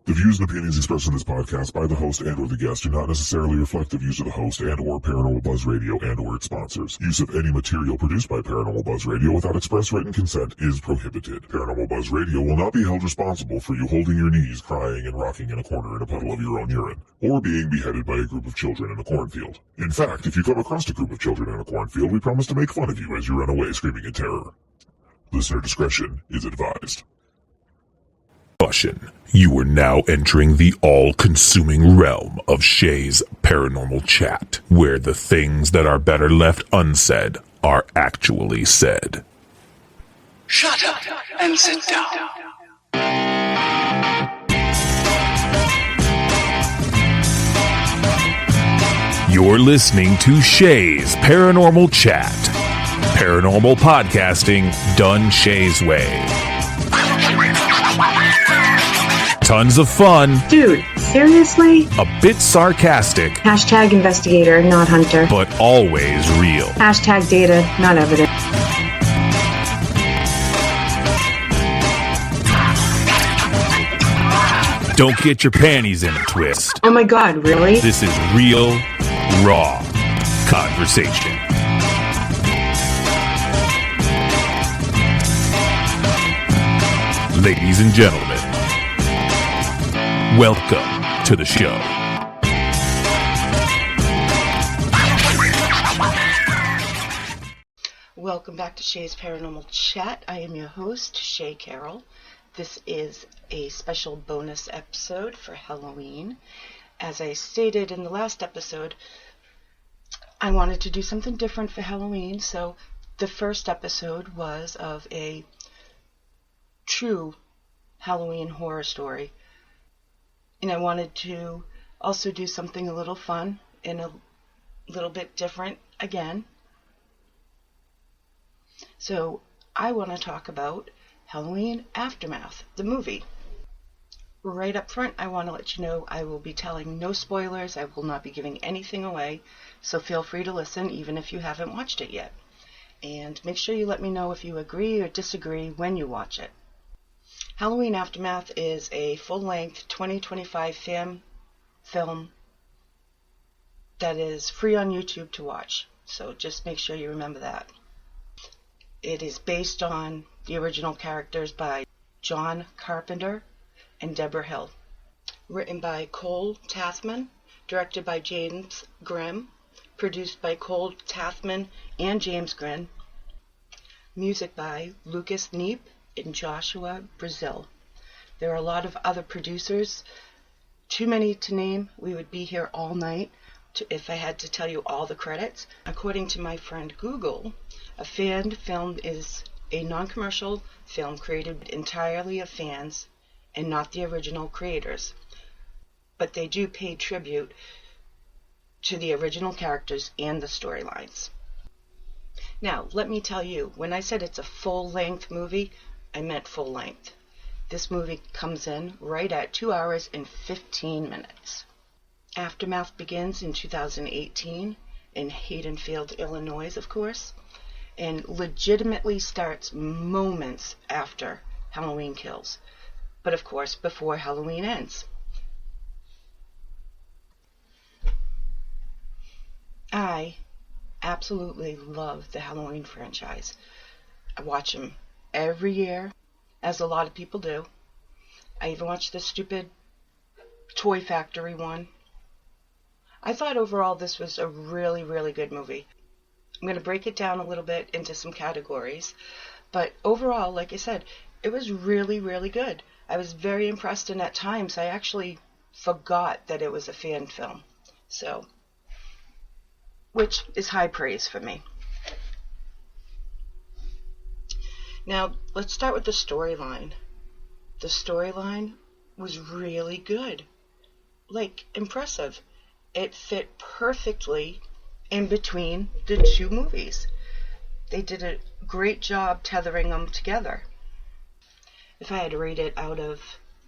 The views and opinions expressed in this podcast by the host and or the guest do not necessarily reflect the views of the host and or Paranormal Buzz Radio and or its sponsors. Use of any material produced by Paranormal Buzz Radio without express written consent is prohibited. Paranormal Buzz Radio will not be held responsible for you holding your knees, crying, and rocking in a corner in a puddle of your own urine, or being beheaded by a group of children in a cornfield. In fact, if you come across a group of children in a cornfield, we promise to make fun of you as you run away screaming in terror. Listener discretion is advised. You are now entering the all-consuming realm of Shay's Paranormal Chat, where the things that are better left unsaid are actually said. Shut up and sit down. You're listening to Shay's Paranormal Chat. Paranormal podcasting done Shay's way. Tons of fun. Dude, seriously? A bit sarcastic. Hashtag investigator, not hunter. But always real. Hashtag data, not evidence. Don't get your panties in a twist. Oh my god, really? This is real, raw conversation. Ladies and gentlemen, welcome to the show. Welcome back to Shay's Paranormal Chat. I am your host, Shay Carroll. This is a special bonus episode for Halloween. As I stated in the last episode, I wanted to do something different for Halloween, so the first episode was of a true Halloween horror story. And I wanted to also do something a little fun and a little bit different again. So I want to talk about Halloween Aftermath, the movie. Right up front, I want to let you know I will be telling no spoilers. I will not be giving anything away, so feel free to listen even if you haven't watched it yet. And make sure you let me know if you agree or disagree when you watch it. Halloween Aftermath is a full-length 2025 film that is free on YouTube to watch, so just make sure you remember that. It is based on the original characters by John Carpenter and Deborah Hill. Written by Cole Tathman, directed by James Grimm, produced by Cole Tathman and James Grimm, music by Lucas Neep and Joshua Brazil. There are a lot of other producers, too many to name. We would be here all night if I had to tell you all the credits. According to my friend Google, a fan film is a non-commercial film created entirely of fans and not the original creators. But they do pay tribute to the original characters and the storylines. Now, let me tell you, when I said it's a full-length movie, I meant full-length. This movie comes in right at 2 hours and 15 minutes. Aftermath begins in 2018 in Haydenfield, Illinois, of course, and legitimately starts moments after Halloween Kills, but of course before Halloween ends. I absolutely love the Halloween franchise. I watch them every year, as a lot of people do. I even watch the stupid Toy Factory one. I thought overall this was a really, really good movie. I'm going to break it down a little bit into some categories, but overall, like I said, it was really, really good. I was very impressed, and at times I actually forgot that it was a fan film, so, which is high praise for me. Now, let's start with the storyline. The storyline was really good. Like, impressive. It fit perfectly in between the two movies. They did a great job tethering them together. If I had to rate it out of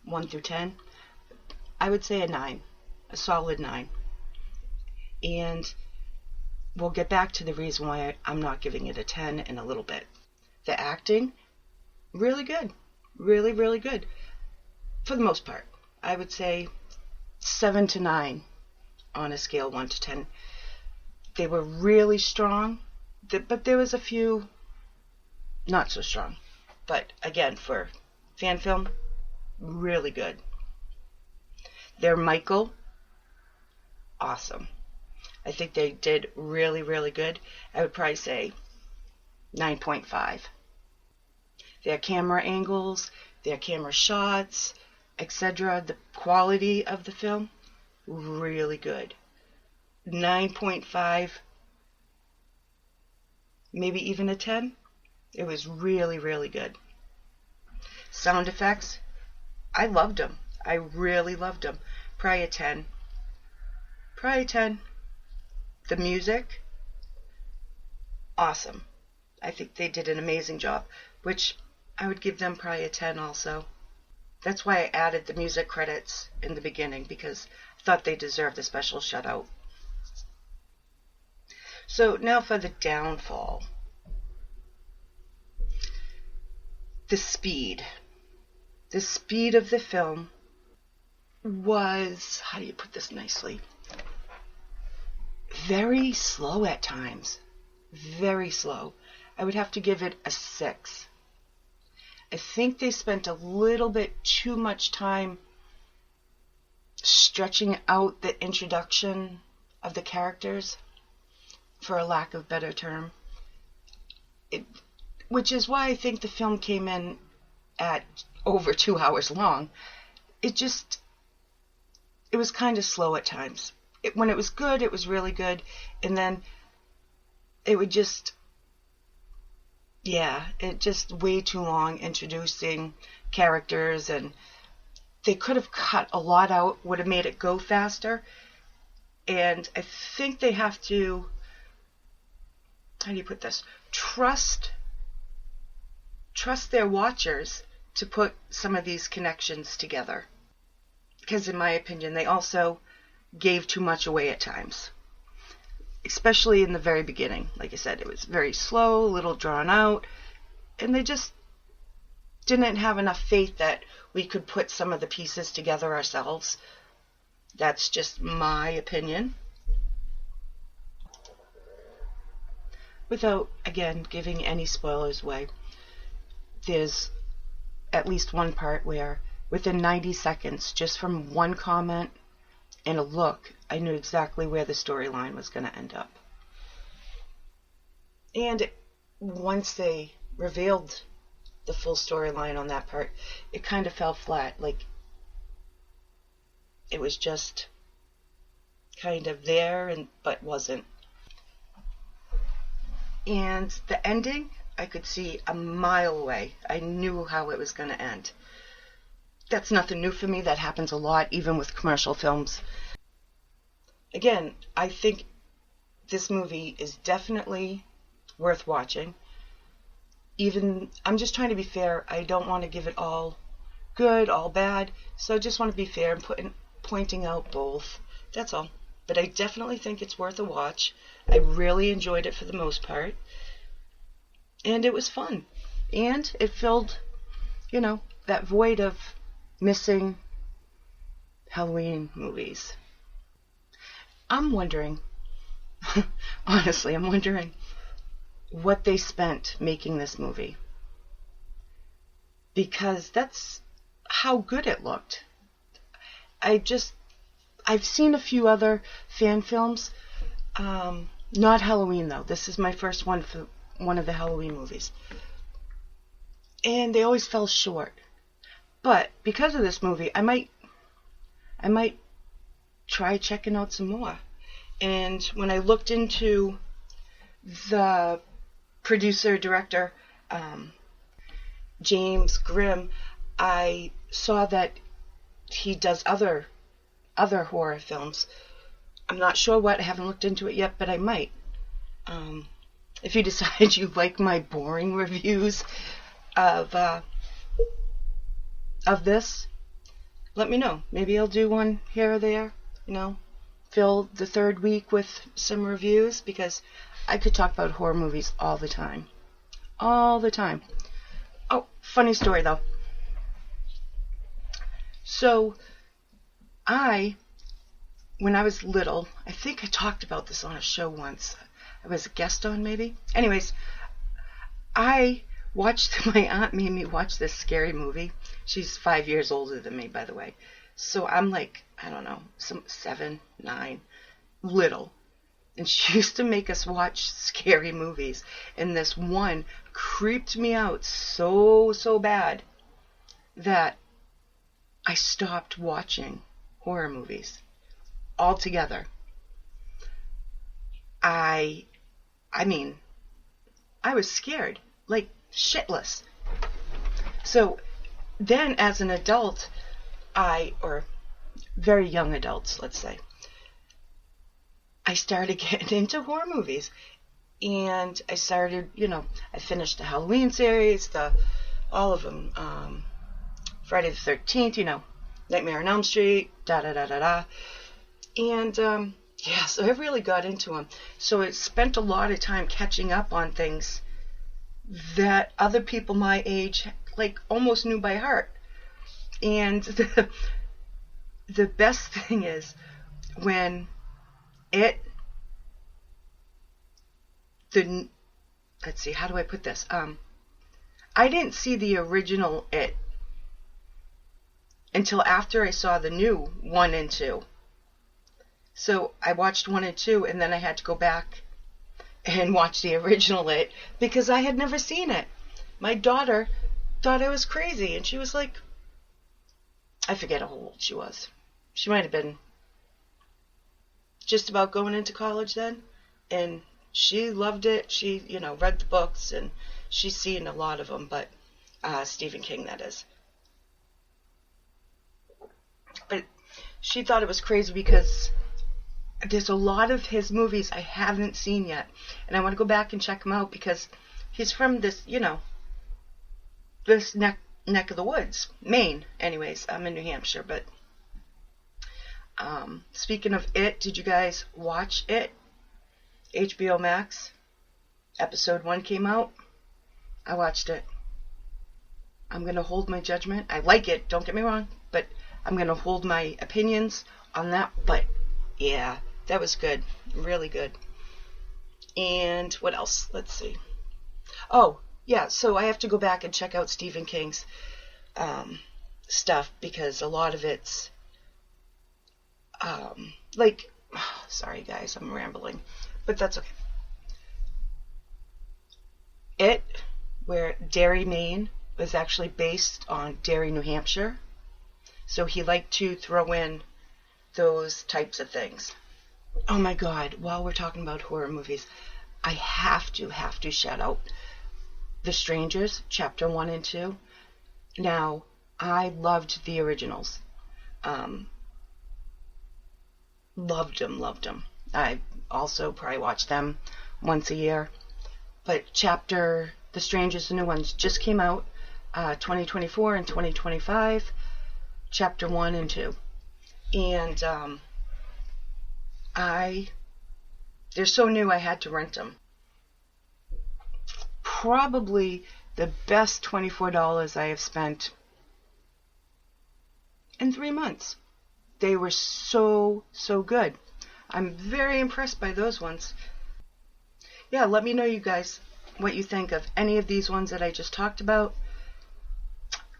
1 through 10, I would say a 9, a solid 9. And we'll get back to the reason why I'm not giving it a 10 in a little bit. The acting, really good. Really, really good. For the most part. I would say 7 to 9 on a scale 1 to 10. They were really strong, but there was a few not so strong. But again, for fan film, really good. Their Michael, awesome. I think they did really, really good. I would probably say 9.5. Their camera angles, their camera shots, etc., the quality of the film, really good. 9.5, maybe even a 10. It was really, really good. Sound effects, I loved them. I really loved them. Probably a 10. Probably a 10. The music, awesome. I think they did an amazing job, which I would give them probably a 10 also. That's why I added the music credits in the beginning, because I thought they deserved a special shout out. So now for the downfall. The speed. The speed of the film was, how do you put this nicely? Very slow at times. Very slow. I would have to give it a 6. I think they spent a little bit too much time stretching out the introduction of the characters, for a lack of better term. Which is why I think the film came in at over 2 hours long. It was kind of slow at times. When it was good, it was really good. And then it would just way too long introducing characters, and they could have cut a lot out, would have made it go faster. And I think they have to, how do you put this? Trust their watchers to put some of these connections together. Because in my opinion, they also gave too much away at times. Especially in the very beginning. Like I said, it was very slow, a little drawn out, and they just didn't have enough faith that we could put some of the pieces together ourselves. That's just my opinion. Without, again, giving any spoilers away, there's at least one part where within 90 seconds, just from one comment and a look, I knew exactly where the storyline was going to end up. And once they revealed the full storyline on that part, it kind of fell flat. Like, it was just kind of there, but wasn't. And the ending, I could see a mile away. I knew how it was going to end. That's nothing new for me. That happens a lot, even with commercial films. Again, I think this movie is definitely worth watching. I'm just trying to be fair. I don't want to give it all good, all bad. So I just want to be fair and pointing out both. That's all. But I definitely think it's worth a watch. I really enjoyed it for the most part. And it was fun. And it filled, that void of missing Halloween movies. I'm wondering, honestly, what they spent making this movie. Because that's how good it looked. I've seen a few other fan films, not Halloween though. This is my first one for one of the Halloween movies. And they always fell short. But because of this movie, I might try checking out some more. And when I looked into the producer-director, James Grimm, I saw that he does other horror films. I'm not sure what. I haven't looked into it yet, but I might. If you decide you like my boring reviews of this, let me know. Maybe I'll do one here or there, fill the third week with some reviews, because I could talk about horror movies all the time. All the time. Oh, funny story though. So, when I was little, I think I talked about this on a show once. I was a guest on, maybe. Anyways, my aunt made me watch this scary movie. She's 5 years older than me, by the way. So I'm like, I don't know, 7, 9, little. And she used to make us watch scary movies. And this one creeped me out so bad that I stopped watching horror movies altogether. I mean, I was scared, like shitless. So then as an adult, or very young adults, let's say, I started getting into horror movies. And I started, I finished the Halloween series, all of them, Friday the 13th, Nightmare on Elm Street, da-da-da-da-da. And, so I really got into them. So I spent a lot of time catching up on things that other people my age, like, almost knew by heart. And the best thing is when let's see, how do I put this? I didn't see the original It until after I saw the new 1 and 2. So I watched 1 and 2, and then I had to go back and watch the original It because I had never seen it. My daughter thought I was crazy, and she was like, I forget how old she was. She might have been just about going into college then, and she loved it. She, read the books, and she's seen a lot of them, but Stephen King, that is. But she thought it was crazy because there's a lot of his movies I haven't seen yet, and I want to go back and check them out because he's from this, this neck of the woods, Maine. Anyways, I'm in New Hampshire, but speaking of It, did you guys watch It? HBO Max. Episode 1 came out. I watched it. I'm going to hold my judgment. I like it, don't get me wrong, but I'm going to hold my opinions on that. But yeah, that was good. Really good. And what else? Let's see. Oh, yeah, so I have to go back and check out Stephen King's stuff because a lot of it's sorry guys, I'm rambling, but that's okay. It, where Derry, Maine, was actually based on Derry, New Hampshire. So he liked to throw in those types of things. Oh my God, while we're talking about horror movies, I have to shout out The Strangers, Chapter 1 and 2. Now, I loved the originals. Loved them. I also probably watch them once a year. But The Strangers, the new ones, just came out 2024 and 2025, Chapter 1 and 2. And they're so new I had to rent them. Probably the best $24 I have spent in 3 months. They were so good. I'm very impressed by those ones. Yeah, let me know, you guys, what you think of any of these ones that I just talked about.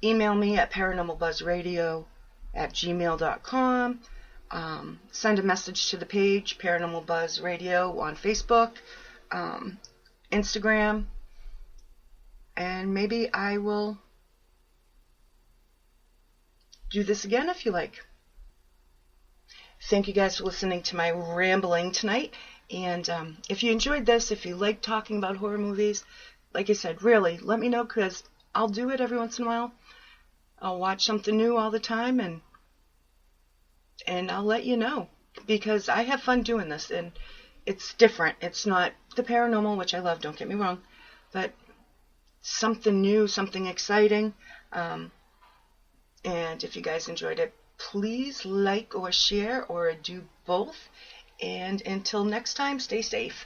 Email me at paranormalbuzzradio@gmail.com. Send a message to the page, Paranormal Buzz Radio, on Facebook, Instagram, and maybe I will do this again if you like. Thank you guys for listening to my rambling tonight. And if you enjoyed this, if you like talking about horror movies, like I said, really, let me know because I'll do it every once in a while. I'll watch something new all the time and I'll let you know because I have fun doing this and it's different. It's not the paranormal, which I love, don't get me wrong, but something new, something exciting. And if you guys enjoyed it, please like or share or do both. And until next time, stay safe.